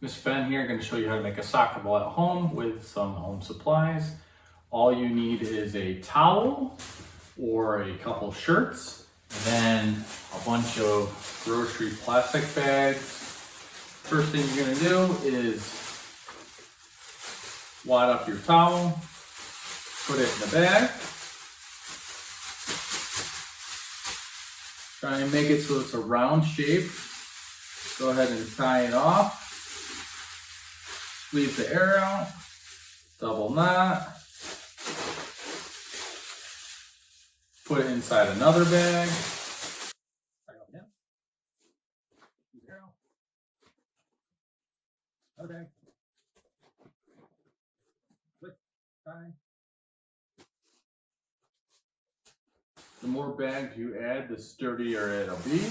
Mr. Ben here, going to show you how to make a soccer ball at home with some home supplies. All you need is a towel or a couple shirts, and then a bunch of grocery plastic bags. First thing you're going to do is wad up your towel, put it in the bag. Try and make it so it's a round shape. Go ahead and tie it off. Squeeze the air out. Double knot. Put it inside another bag. Okay. Click, tie. The more bags you add, the sturdier it'll be.